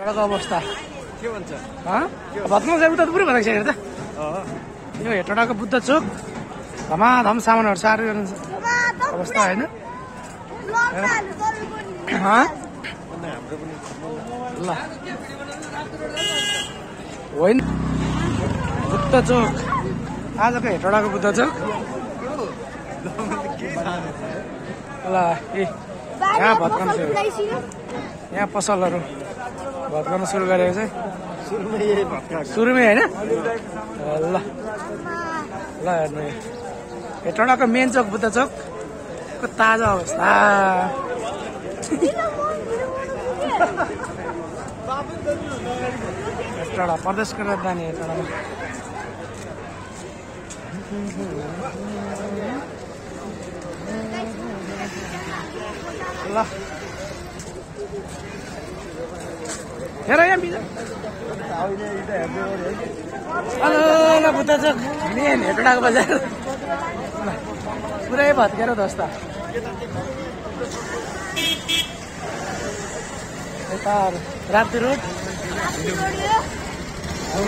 सडकको अवस्था के भन्छ भत्काउँ चाहिँ उता त पुरै भनेको छ हेर त यो हेटौँडाको बुद्ध चोक धमाधम सामानहरू सार्यो अवस्था होइन ल होइन बुद्ध चोक आजको हेटौँडाको बुद्ध चोक ल यहाँ भत्काउनु यहाँ पसलहरू भत्काउन सुरु गरेको चाहिँ सुरुमै होइन ल ल हेर्नु हेटौँडाको मेन चोक बुद्ध चोकको ताजा अवस्था हेटौँडा प्रदेशको राजधानी हेटौँडामा ल हेर यहाँ बिजा ल बुद्ध चोक मेन हेटौँडाको बजार पुरै भत्केर दस्ता यता राप्ती रोड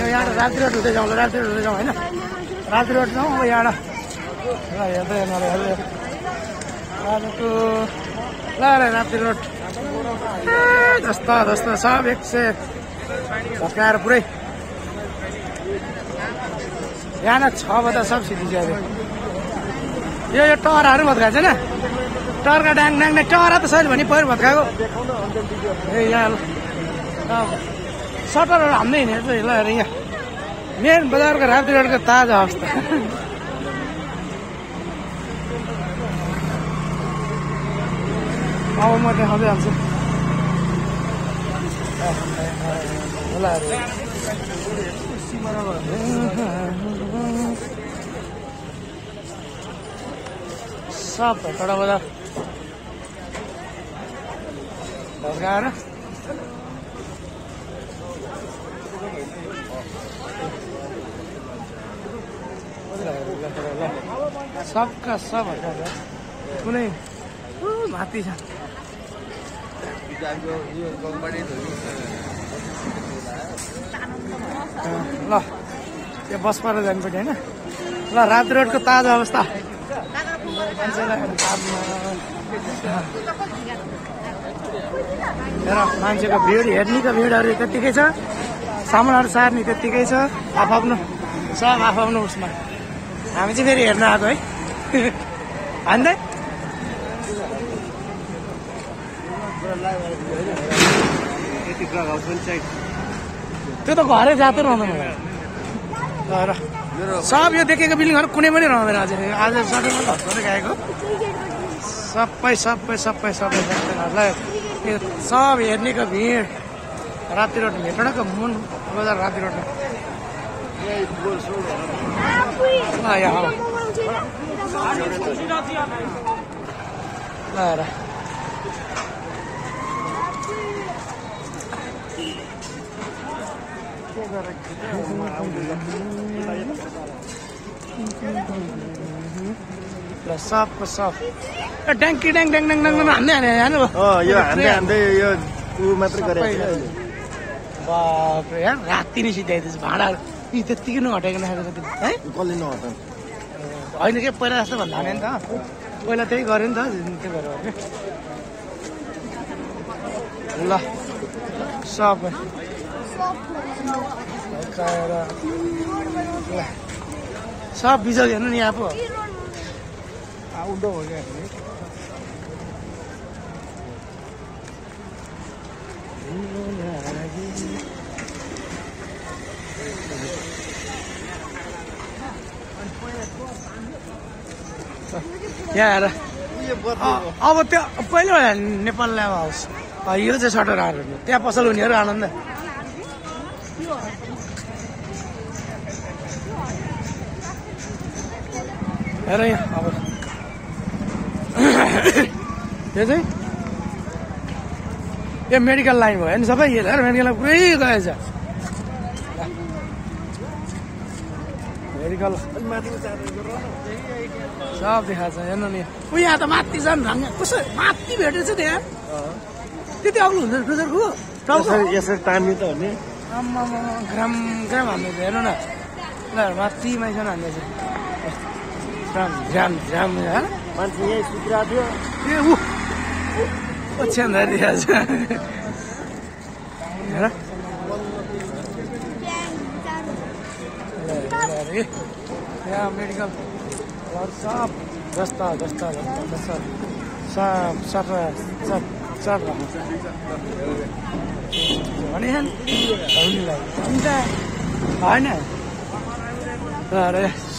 यहाँ राप्ती रोड हुँदै जाउँ ल राप्ती रोड हुँदै जाउँ होइन राप्ती रोड जाउँ अब यहाँ ल हेर्दै हेर्नु आजको ल राप्ती रोड जस्ता जस्ता सब एक से भत्काएर पुरै यहाँ 6 बजा सब सिधिसक्यो यो टहराहरू भत्काएको छैन टहरका डाङ डाङ टहरा त छैन भने पहिरो भत्काएको ए यहाँ सटरहरू हाम्दै हिँडेको ल हेर यहाँ मेन बजारको राप्ती रोडको ताजा अवस्था अब म देखाउँदै हाल्छु सब हेटौँडा बजार भत्काएर सबका सब भत्काएर कुनै माथि छ ल त्यो बस पर जानुपर्ने होइन ल राप्ती रोडको ताजा अवस्था हेर मान्छेको भिड हेर्नेको भिडहरू त्यत्तिकै छ सामानहरू सार्ने त्यत्तिकै छ आफ्नो सब आफ्नो उसमा हामी चाहिँ फेरि हेर्न आएको है हान्दै त्यो त घरै जाँदै रहँदैन र सब यो देखेको बिल्डिङहरू कुनै पनि रहँदैन अझै आज सडकमा धस्दै गएको सबै सबै सबै सबै सबैलाई यो सब हेर्नेको भिड राप्ती रोड हेटौँडाको मुन बजार राप्ती रोडमा ल हेर ल सबको सब ट्याङ्की ड्याङ ड्याङ ड्याङ ड्याङ हान्दै हाने यो हान्दै हान्दै यो मात्रै गरेको बाप्रे यार राति नै सिधाइदिएछ भाँडाहरू यी त्यत्तिकै नहटाइकन है कसले नहटाउनु होइन के पहिला जस्तो भन्दा नि त पहिला त्यही गऱ्यो नि त त्यो गरेर ल सबै सब बिजल हेर्नु नि यहाँ पो उल्टो हो क्या यहाँ हेर अब त्यो पहिलो नेपाल ल्याब हाउस यो चाहिँ सटर आएर त्यहाँ पसल हुनेहरू आनन्द हेर यहाँ अब यो चाहिँ यो मेडिकल लाइन भयो नि सबै हेर मेडिकल लाइन पुरै गएछ मेडिकल सब देखाएको छ हेर्नु नि ऊ यहाँ त माथि जानु कसो माथि भेटेछ त्यहाँ त्यति अग्लो हुन्छ क्रुजरको यसरी तान्ने त हो नि आम्मामा ग्राम ग्राम हान्दैछ हेर्नु न ल माथि माइसम्म हान्दैछ ग्राम ग्राम ग्राम मान्छे यहीँ सुतिरहेको थियो ए ऊ ओछ्यान धरिदिएको छ हेर यहाँ मेडिकल सब जस्ता जस्ता जस्ता जस्ता सब सफा सब सब भने होइन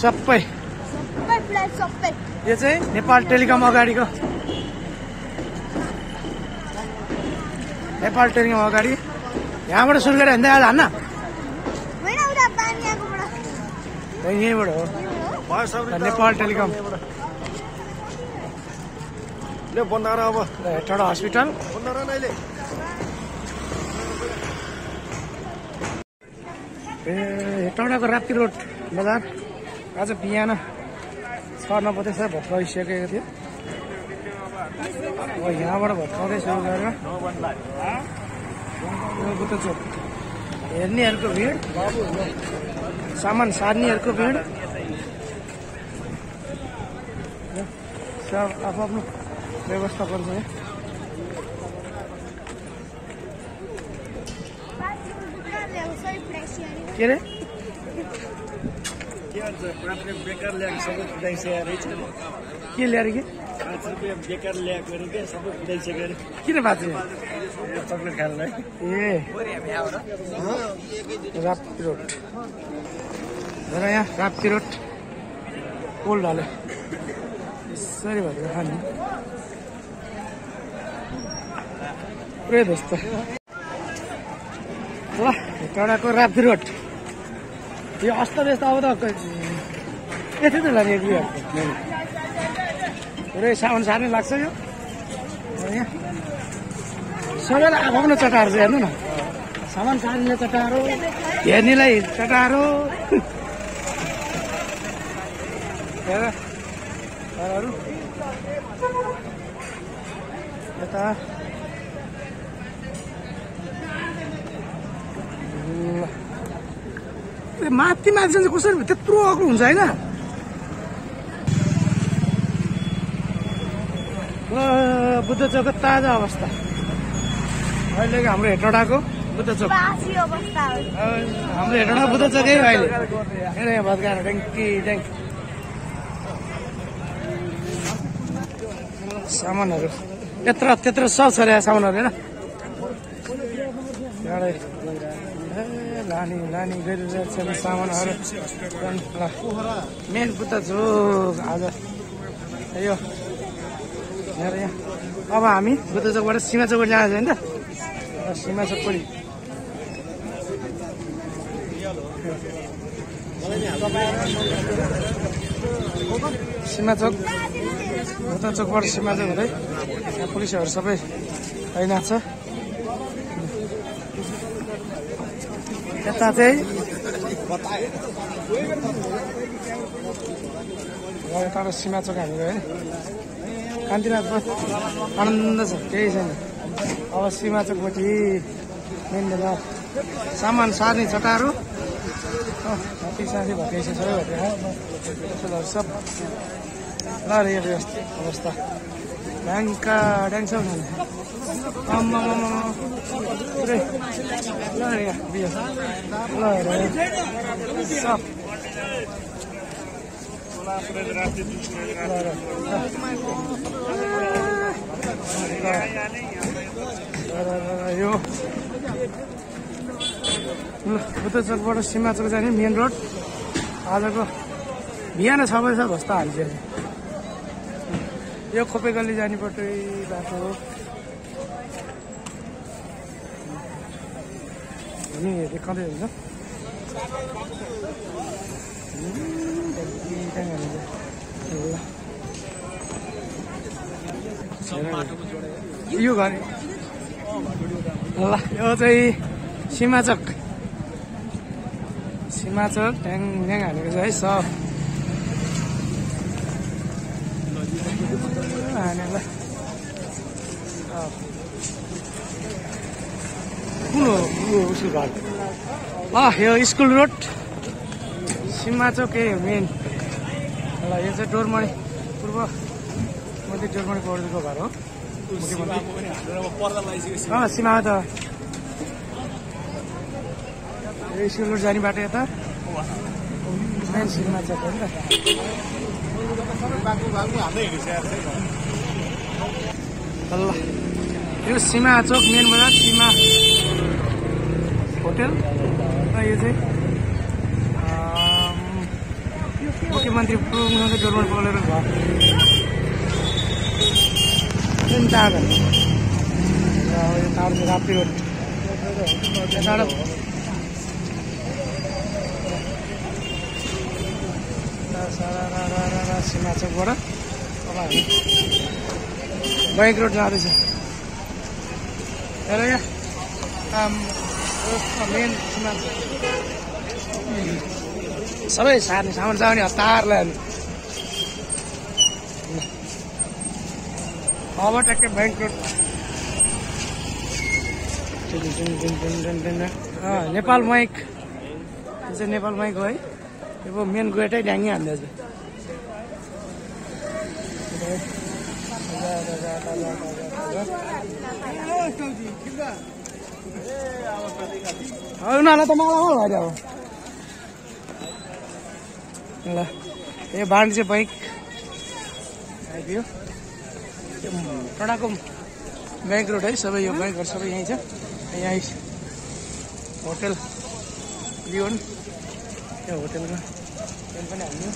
सबै यो चाहिँ नेपाल टेलिकम अगाडिको नेपाल टेलिकम अगाडि यहाँबाट सुरु गरेर हिँड्दै आज हान्न यहीँबाट हो नेपाल टेलिकम बन्द गर अब हेटौडा हस्पिटल बन्द गर अहिले ए हेटौडाको राप्ती रोड बजार आज बिहान 6:09 भत्काइसकेको थियो अब यहाँबाट भत्काउँदै सुरु गरेर बुद्ध चोक हेर्नेहरूको भिड सामान सार्नेहरूको भिड सब आफ्नो व्यवस्थापन छ के अरे बेकार ल्याएको सबै कुदाइसकेको के ल्याएर कि 5 रुपियाँ बेकार ल्याएको अरे के सबै कुदाइसकेको अरे किन बाँच्यो चक्लेट खानलाई ए राप्ती रोड हेर यहाँ राप्ती रोड ओल्ड हाल्यो यसरी भनेर खाने पुरै जस्तो ल हेटौडाको राप्ती रोड यो अस्तव्यस्त अब त यति त लाग्यो कि पुरै सामान सार्ने लाग्छ यो यहाँ सबैलाई आफ्नो चटारो छ हेर्नु न सामान सार्नेलाई चटारो हेर्नेलाई चटारो हेर घरहरू यता माथि माथि चाहिँ कसरी त्यत्रो अग्लो हुन्छ होइन बुद्ध चोकको ताजा अवस्था अहिलेको हाम्रो हेटौडाको बुद्ध चोक हाम्रो हेटौडा बुद्ध चोकै अहिले हेर यहाँ भत्काएर ट्याङ्की ट्याङ्की सामानहरू त्यत्रो सब छ अरे सामानहरू हेर लानी लानी गरिरहेको छ सामानहरू मेन बुद्ध चोक आज यो हेर यहाँ अब हामी बुद्ध चोकबाट सीमा चोकबाट जाँदैछ होइन त सीमा चोकपट्टि सीमा चोक बुद्ध चोकबाट सीमा चोक हुँदै यहाँ पुलिसहरू सबै तैनाथ छ यता चाहिँ यता सीमा चोक हामी गयो कान्तिनाथ आनन्द छ केही छैन अब सीमा चोकपट्टि मेन बजार सामान सार्ने चटारो हात्ती साथी भत्काइछ सबै भत्काइछ सब ल यो अवस्था ड्याङ्का ड्याङ छ आम्मा पुरै ल यहाँ बिहा ल सब यो बुद्ध चोकबाट सीमा चोक जाने मेन रोड आजको बिहान 6 बजी भस्ता हालिसक्यो यो खोपे गल्ली जानेपट्टि बाटो हो नि देखाउँदै हुन्छ यो घर ल यो चाहिँ सीमा चोक ड्याङ ड्याङ हालेको छ है सब हानेर कुन हो उसको घर यो स्कुल रोड सीमा चौक मेन ल यो चाहिँ डोरमणी पूर्व मध्य डोरमणी पौडेलको घर हो सीमा त स्कुल रोड जाने बाटो यता मेन सीमा चौक हो नि त ल यो सीमा चौक मेन बजार सीमा होटल र यो चाहिँ मुख्यमन्त्री पूर्व मुख्यमन्त्री डोरमणी पौडेलको घर जुन टाढो र यो टाढो चाहिँ राप्ती रोड टाढो सीमा चौकबाट अब हामी बैक रोड जाँदैछ हेर यहाँ मेन सीमा सबै सार्ने सामान छ भने हतारलाई अब ट्याक्कै बैङ्क रोड नेपाल माइक यो चाहिँ नेपाल माइक हो है यो मेन गेटै ड्याङ्गी हान्दैछ उनीहरूलाई त मलाई भयो अब ल यो वाणिज्य बैङ्क आइदियो टाढाको बैङ्क रोड है सबै यो बैङ्कहरू सबै यहीँ छ यहीँ होटल लियोन त्यो होटलमा पेन पनि हाल्नु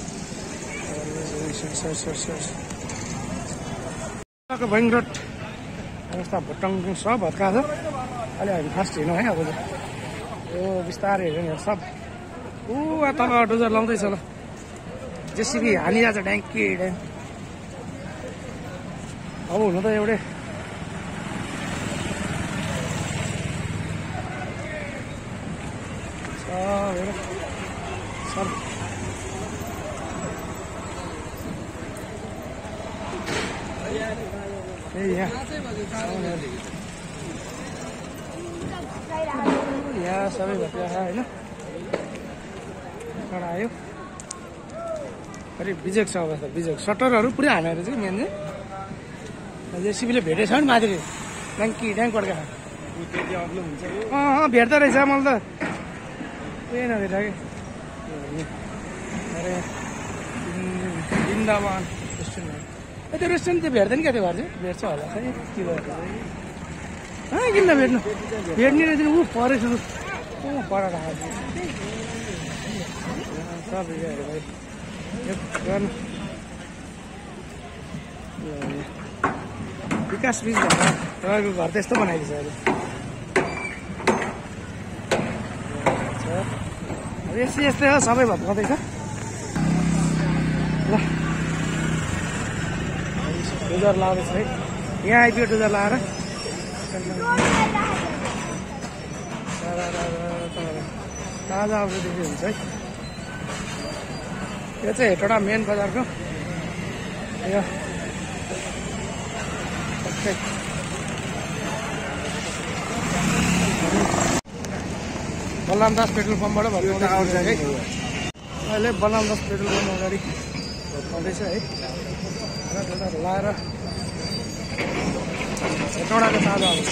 बैङ्क रोड अवस्था भुटङ सब भत्का छ अहिले हामी फास्ट हिँड्यौँ है अब यो बिस्तारै हेर्नु सब तल डोजर लाउँदैछ ल जेसिबी हानिरहेको छ ड्याङ्की ड्याङ अब हुनु त एउटै सब यहाँ सबै भत्या होइन आयो अरे बिजेक छ अवस्था बिजेक सटरहरू पुरै हानेर चाहिँ मेन चाहिँ जेसिबीले भेटेछ नि माथि ड्याङ्की ड्याङ पड्का भेट्दो रहेछ मैले त उयो नभेटा कि अरे वृन्दावन रेस्टुरेन्ट त्यो रेस्टुरेन्ट चाहिँ भेट्दैन क्या त्यो घर चाहिँ भेट्छ होला खै के भयो किन भेट्नु भेट्ने रहेछ ऊ परेछ पढाएर आएको सब भाइ गर्नु विकास बिच तपाईँको घर त यस्तो बनाइदिन्छ अहिले यस्तै यस्तै हो सबै भत्काउँदैछ ल डोजर लाउँदैछ है यहाँ आइपुग्यो डोजर लाएर ताजा आउँदैदेखि हुन्छ है यो चाहिँ हेटौँडा मेन बजारको यो बलरामदास पेट्रोल पम्पबाट भत्काउँदै आउँछ है अहिले बलरामदास पेट्रोल पम्प अगाडि भत्काउँदैछ है लाएर हेटौँडाको ताजा आउँछ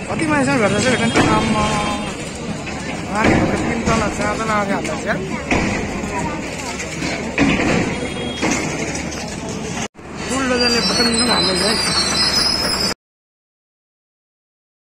कति मान्छेसँग भेट्दा चाहिँ भेट्दैन आम्मा नानीहरूको 3 तला 4 तला अगाडि हाल्दैछ यार बुलडोजरले बटन हाल्दैछ है